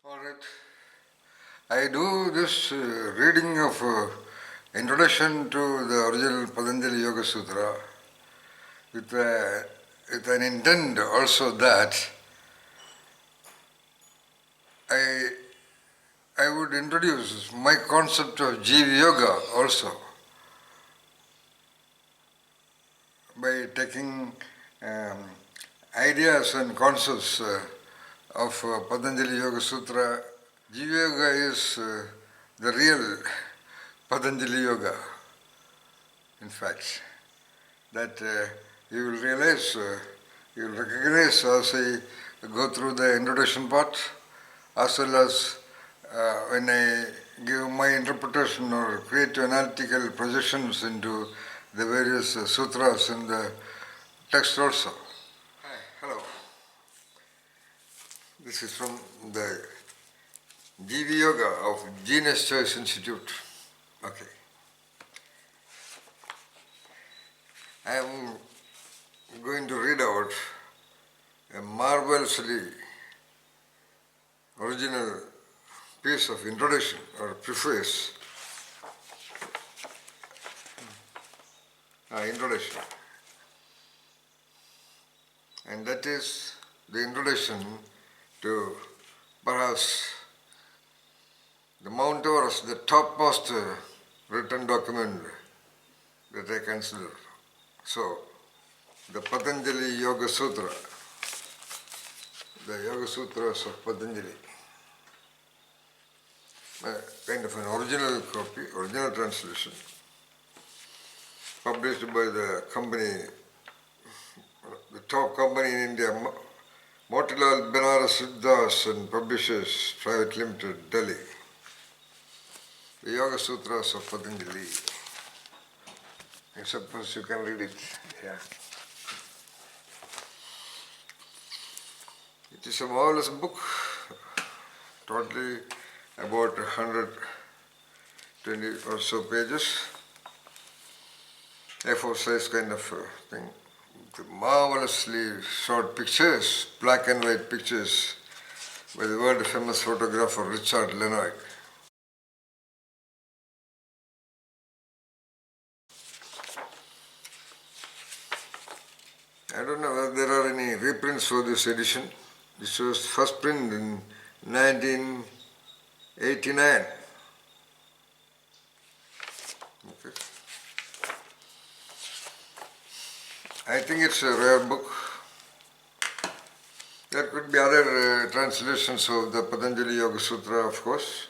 All right. I do this reading of introduction to the original Patanjali Yoga Sutra with an intent also that I I would introduce my concept of Jeevi Yoga also by taking um, ideas and concepts of Patanjali Yoga Sutra. Jeevi Yoga is the real Patanjali Yoga, in fact, that you will realize, you will recognize as I go through the introduction part, as well as when I give my interpretation or create analytical projections into the various sutras in the text also. Hi, hello. This is from the Jeevi Yoga of Genius Choice Institute. Okay. I am going to read out a marvelously original piece of introduction or preface. Introduction. And that is the introduction to perhaps the Mount Everest, the topmost written document that I consider. So, the Patanjali Yoga Sutra, the Yoga Sutras of Patanjali, kind of an original copy, original translation, published by the company, the top company in India, Motilal Benares Vidyas and Publishers Private Limited, Delhi. The Yoga Sutras of Patanjali. I suppose you can read it. Yeah. It is a marvelous book, totally about 120 or so pages, A4 size kind of thing. With marvelously short pictures, black and white pictures by the world famous photographer Richard Lenoir. I don't know whether there are any reprints for this edition. This was first printed in 1989. Okay. I think it's a rare book. There could be other translations of the Patanjali Yoga Sutra, of course.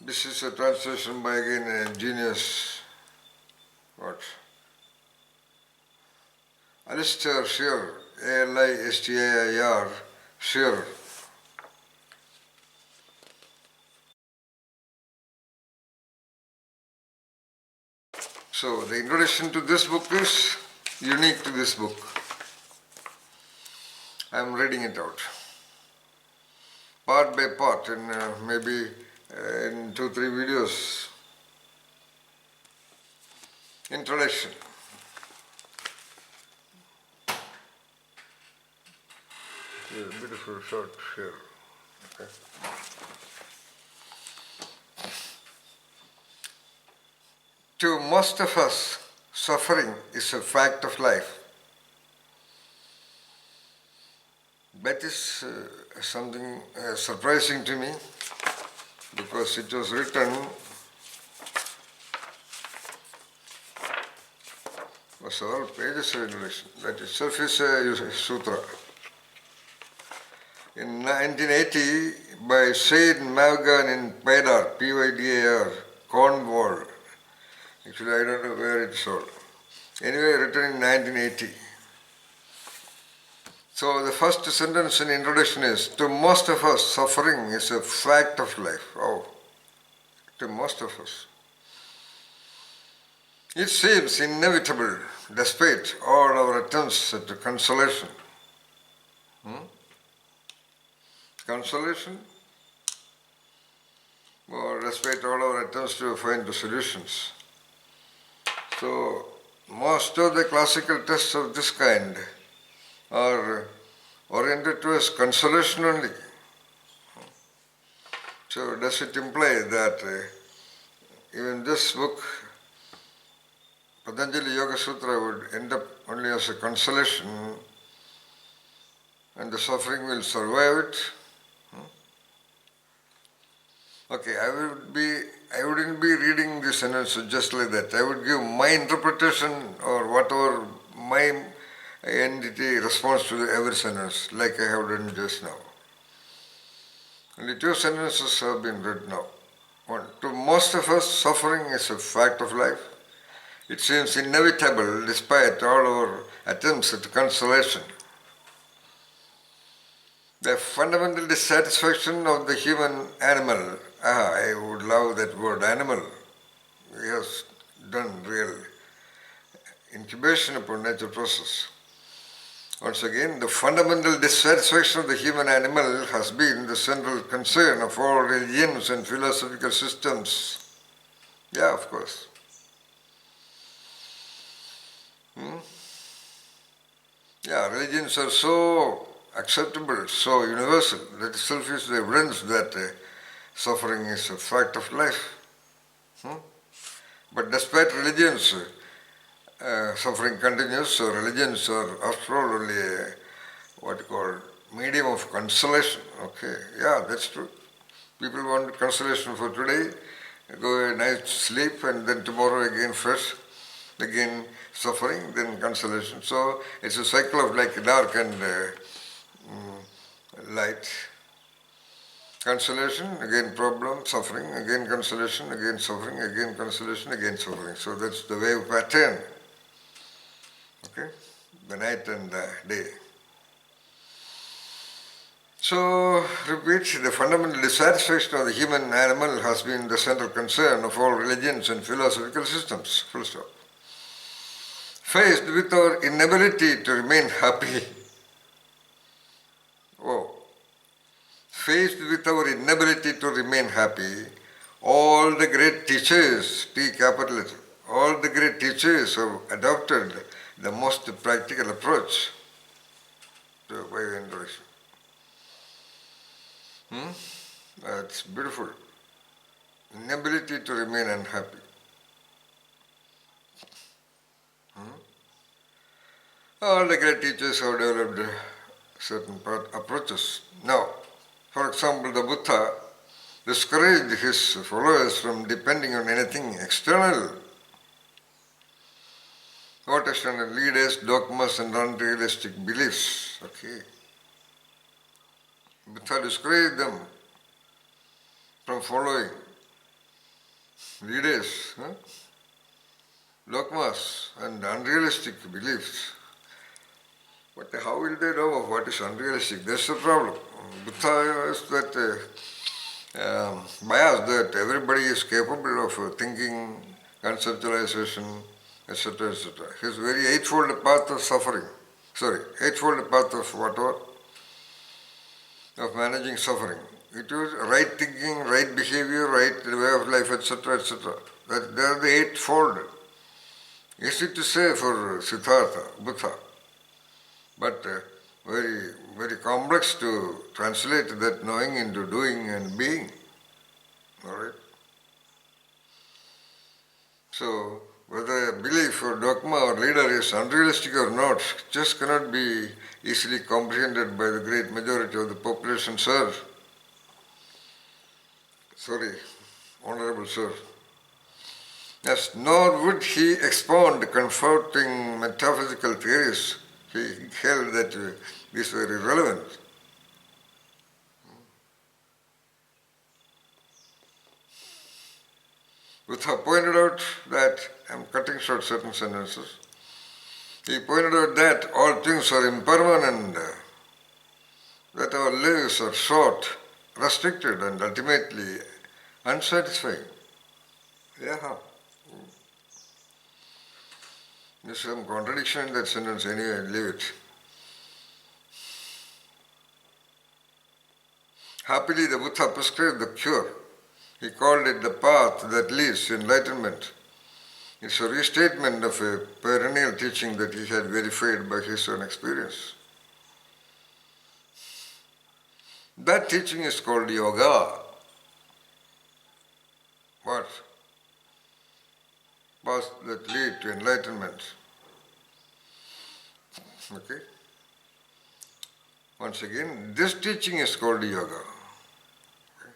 This is a translation by again a genius, Alistair Shearer, Alistair Shearer. So the introduction to this book is unique to this book. I am reading it out, part by part, in maybe in 2-3 videos. Introduction. A beautiful short here. Okay. To most of us, suffering is a fact of life. That is something surprising to me, because it was written for several pages of introduction. That itself is a sutra. In 1980, by Said Mavgan in Pydar, P-Y-D-A-R, Cornwall. Actually, I don't know where it's sold. Anyway, written in 1980. So the first sentence in introduction is, to most of us, suffering is a fact of life. Oh, to most of us. It seems inevitable, despite all our attempts at consolation. Consolation? Or despite all our attempts to find the solutions. So, most of the classical tests of this kind are oriented towards consolation only. So does it imply that even this book, Patanjali Yoga Sutra, would end up only as a consolation and the suffering will survive it? Okay, I wouldn't be reading this sentence just like that. I would give my interpretation or whatever my entity responds to every sentence, like I have done just now. Only two sentences have been read now. One, to most of us, suffering is a fact of life. It seems inevitable despite all our attempts at consolation. The fundamental dissatisfaction of the human animal, I would love that word animal. He has done real incubation upon nature process. Once again, the fundamental dissatisfaction of the human animal has been the central concern of all religions and philosophical systems. Yeah, of course. Yeah, religions are so acceptable, so universal. That itself is the evidence that suffering is a fact of life. But despite religions, suffering continues, so religions are after all only what you call medium of consolation. Okay, yeah, that's true. People want consolation for today, go a night's sleep and then tomorrow again fresh, again suffering, then consolation. So it's a cycle of like dark and light. Consolation, again problem, suffering, again consolation, again suffering, again consolation, again suffering. So that's the wave pattern. Okay, the night and the day. So, repeat, the fundamental dissatisfaction of the human animal has been the central concern of all religions and philosophical systems. Full stop. Faced with our inability to remain happy. Faced with our inability to remain happy, all the great teachers, T capital letter, all the great teachers have adopted the most practical approach to wave interaction. That's beautiful. Inability to remain unhappy. All the great teachers have developed certain approaches. Now, for example, the Buddha discouraged his followers from depending on anything external. What external? Leaders, dogmas and unrealistic beliefs. Okay. Buddha discouraged them from following leaders, dogmas and unrealistic beliefs. But how will they know what is unrealistic? That's the problem. Buddha has that bias that everybody is capable of thinking, conceptualization, etc., etc. His very eightfold path of suffering, eightfold path of whatever, of managing suffering. It was right thinking, right behavior, right way of life, etc., etc. They are the eightfold. Easy to say for Siddhartha, Buddha, but very, very complex to translate that knowing into doing and being. All right. So, whether a belief or dogma or leader is unrealistic or not, just cannot be easily comprehended by the great majority of the population, sir. Sorry, Honorable Sir. Yes, nor would he expound comforting metaphysical theories. He held that these were irrelevant. Buddha pointed out that, I'm cutting short certain sentences, he pointed out that all things are impermanent, that our lives are short, restricted and ultimately unsatisfying. Yeah. There's some contradiction in that sentence anyway, leave it. Happily, the Buddha prescribed the cure. He called it the path that leads to enlightenment. It's a restatement of a perennial teaching that he had verified by his own experience. That teaching is called yoga. What? Paths that lead to enlightenment. Okay? Once again, this teaching is called yoga. Okay?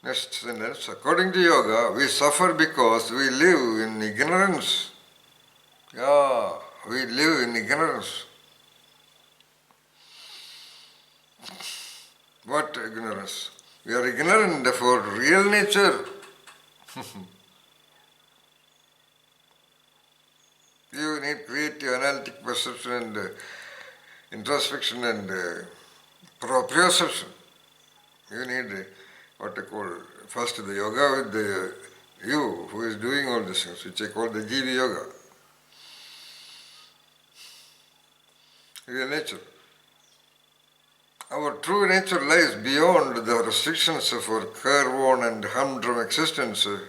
Next sentence. According to yoga, we suffer because we live in ignorance. Yeah, we live in ignorance. What ignorance? We are ignorant of our real nature. You need creative analytic perception and introspection and proprioception. You need what I call first the yoga with the you who is doing all these things, which I call the Jeevi yoga. Real nature. Our true nature lies beyond the restrictions of our careworn and humdrum existence. Okay.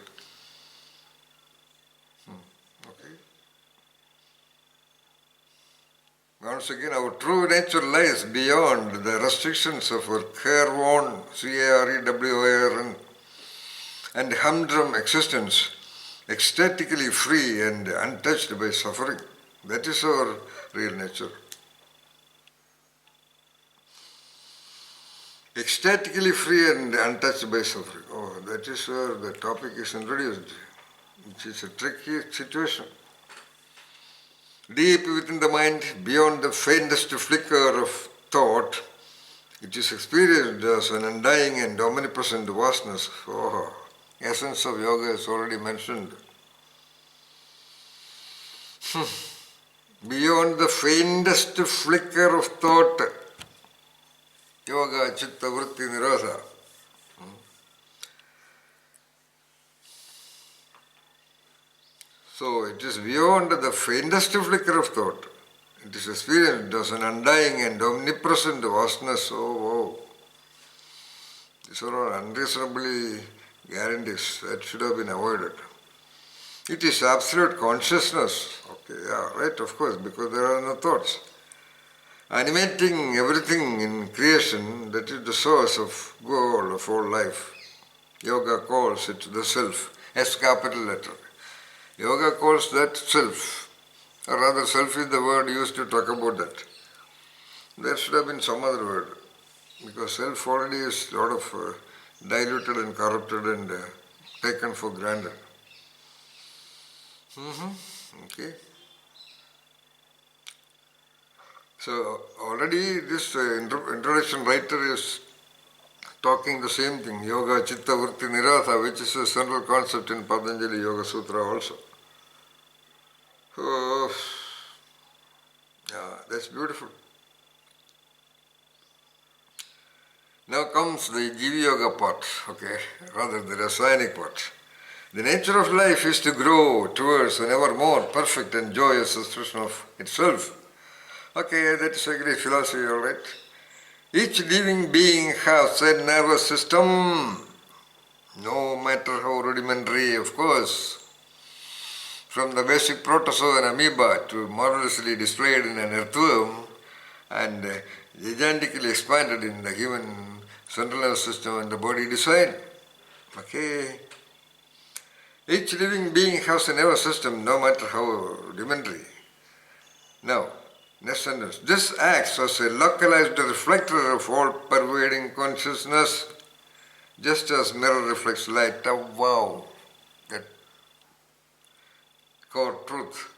Once again, our true nature lies beyond the restrictions of our careworn, C-A-R-E-W-I-R-N, and humdrum existence, ecstatically free and untouched by suffering. That is our real nature. Ecstatically free and untouched by suffering. Oh, that is where the topic is introduced, which is a tricky situation. Deep within the mind, beyond the faintest flicker of thought, it is experienced as an undying and omnipresent vastness. Oh, essence of yoga is already mentioned. Beyond the faintest flicker of thought, yoga, chitta, vritti, nirodha. So it is beyond the faintest flicker of thought. It is experienced as an undying and omnipresent vastness. Oh. These are all unreasonably guarantees that should have been avoided. It is absolute consciousness. Okay, yeah, right, of course, because there are no thoughts. Animating everything in creation, that is the source of goal of all life. Yoga calls it the self, S capital letter. Yoga calls that self, or rather self is the word used to talk about that. There should have been some other word, because self already is a lot of diluted and corrupted and taken for granted. Okay. So already this introduction writer is talking the same thing, yoga, chitta, vritti, nirodha, which is a central concept in Patanjali Yoga Sutra also. So, yeah, that's beautiful. Now comes the Jeevi Yoga part, okay, rather the Rasayanic part. The nature of life is to grow towards an ever more perfect and joyous expression of itself. Okay, that is a great philosophy, all right. Each living being has a nervous system, no matter how rudimentary, of course. From the basic protozoa and amoeba to marvelously displayed in an earthworm and gigantically expanded in the human central nervous system and the body design. Okay. Each living being has a nervous system, no matter how rudimentary. Now, next sentence. This acts as a localized reflector of all pervading consciousness, just as mirror reflects light. Oh, wow, that core truth.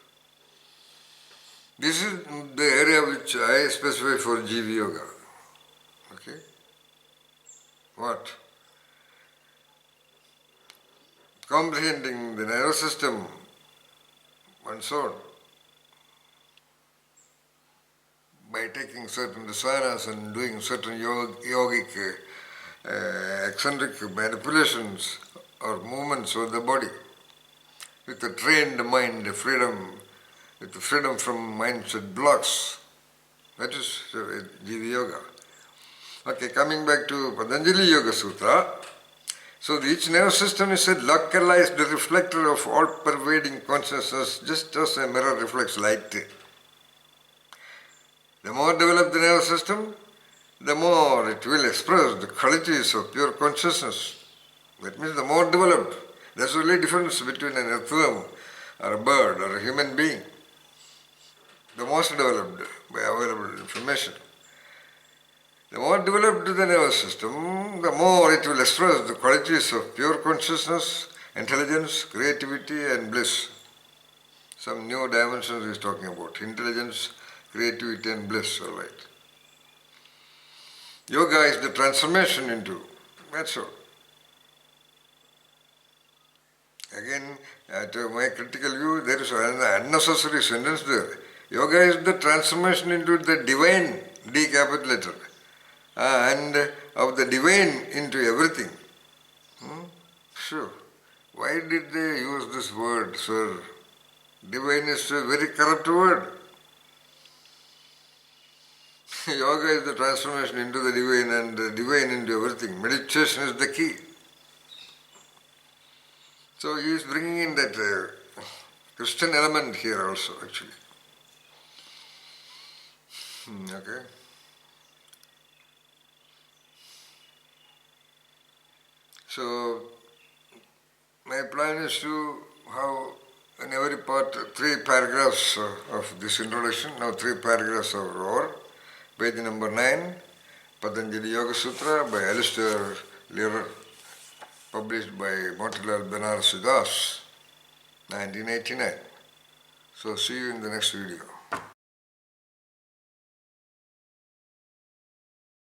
This is the area which I specify for Jeevi Yoga. Okay? What? Comprehending the nervous system and so on. By taking certain asanas and doing certain yogic eccentric manipulations or movements of the body, with a trained mind, with freedom from mindset blocks. That is Jeevi Yoga. Okay, coming back to Patanjali Yoga Sutra. So each nervous system is a localized reflector of all pervading consciousness, just as a mirror reflects light. The more developed the nervous system, the more it will express the qualities of pure consciousness. That means the more developed. That's the only difference between an earthworm or a bird or a human being. The most developed by available information. The more developed the nervous system, the more it will express the qualities of pure consciousness, intelligence, creativity and bliss. Some new dimensions he is talking about. Intelligence, creativity and bliss, all right. Yoga is the transformation into, that's all. Again, to my critical view, there is an unnecessary sentence there. Yoga is the transformation into the divine, D capital letter, and of the divine into everything. Sure. Why did they use this word, sir? Divine is a very corrupt word. Yoga is the transformation into the divine and the divine into everything. Meditation is the key. So he is bringing in that Christian element here also, actually. Okay. So my plan is to have in every part 3 paragraphs of this introduction, now 3 paragraphs of over. Page number 9, Patanjali Yoga Sutra by Alistair Learer, published by Motilal Banarasi Das, 1989. So see you in the next video.